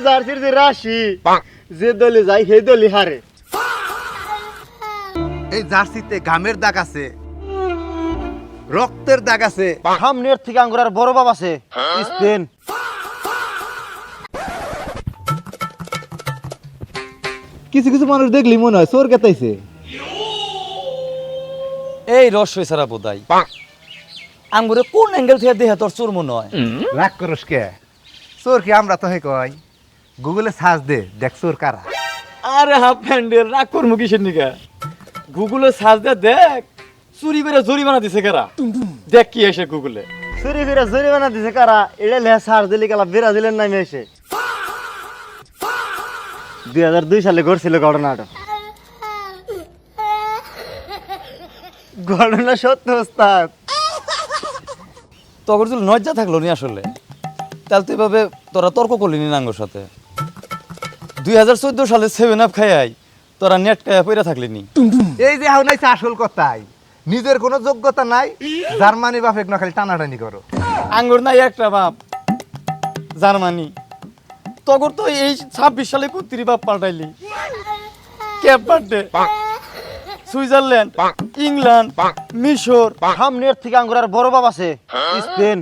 জার্সির যে রাশি যে দলে যায় সেই দলই হারে। এই জার্সিতে ঘামের দাগ আছে, রক্তের দাগ আছে। সামনের থেকে আঙ্গুরার বড় বাপ আছে স্পেন। কিছু কিছু মানুষ দেখলি মনে হয় চোর কেতাইছে। এই রসই সারা বোধাই আঙ্গুরে কোন অ্যাঙ্গেল থেকে দেখে তোর চোর মনে হয়? রাগ করস কে? চোর কি আমরা তো হে কই? গুগলে সার্চ দে, দেখ চোর কারা। আরে হাফ প্যান্ডেল রাগ করবো কিসের নিকা? গুগলে সার্চ দে দেখ চুরি করে জরিমানা দিছে কারা, দেখ কি এসে গুগলে। চুরি করে জরিমানা দিছে কারা? এটা লেখা সার দিলি কালা ব্রাজিলের নামে এসে 2002 সালে ঘটছিল ঘটনাটা। ঘটনা সত্য ওস্তাদ। তখন তুই লজ্জা থাকলো নি আসলে, তাহলে তুই এভাবে তোরা তর্ক করলি নি নাঙ্গর সাথে। 2014 সালে 7 আপ খাই তোরা নেট খাইয়া পইরা থাকলি নি। এই যে হাও নাইছে আসল কথাই, নিজের কোনো যোগ্যতা নাই, জার্মানি বাপে না খালি টানাটানি করো। আঙ্গুর নাই একটা বাপ জার্মানি, তখন তো এই 26 সালে কুত্তিরি বাপ পাল্টাইলি। ক্যাপ পাল্টে সুইজারল্যান্ড, ইংল্যান্ড, মিশর। সামনের থেকে আঙ্গুরার বড় বাপ আছে স্পেন।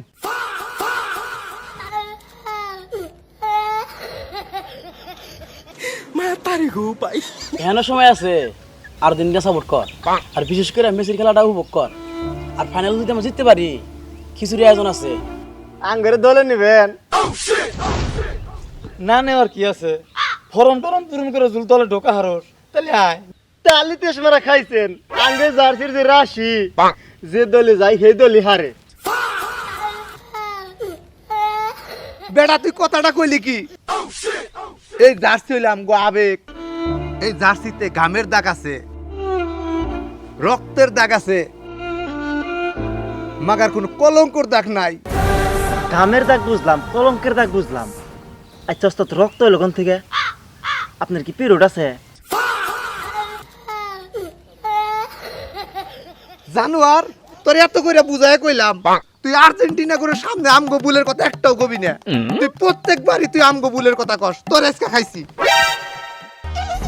এখনো সময় আছে, আর দিনটা সাপোর্ট কর, আর বিশেষ করে মেসির খেলাটা উপভোগ কর। আর ফাইনাল যদি আমরা জিততে পারি, খিচুড়ি আয়োজন আছে। আঙ্গুরে দলে নিবেন? না নেওয়ার কি আছে, ফরম টরম পূরণ করে জুল তলে ঢোকা হারস, তাহলে আয়। তালি তেসমারা খাইছেন। আঙ্গে জার্সির যে রাশি যে দলে যায় সেই দলই হারে। বেটা তুই কথাটা কইলি কি? এই জার্সি হইলে আমগো আবেগ। এই জার্সিতে ঘামের দাগ আছে, রক্তের দাগ আছে, মাগার কোনো কলঙ্কর দাগ নাই। ঘামের দাগ বুঝলাম, কলঙ্কের দাগ বুঝলাম। আচ্ছা ওস্তাদ, রক্ত হইল কোন থেকে? আপনার কি পিরিয়ড আছে? জানোয়ার, তোর এত করে বুঝায় কইলাম, তুই আর্জেন্টিনা করে সামনে আমগো বুলের কথা একটাও কবি না। তুই প্রত্যেকবারই তুই আমগো বুলের কথা কস। তোর আজকে খাইছি।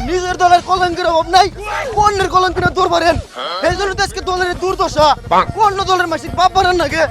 নিজের দলের কলঙ্কের অভাব নাই, অন্যের কলঙ্কের দূর করেন। এই জন্য তো আজকে দলের দুর্দশা। অন্য দলের মাসিক বাপ বানান নাকি?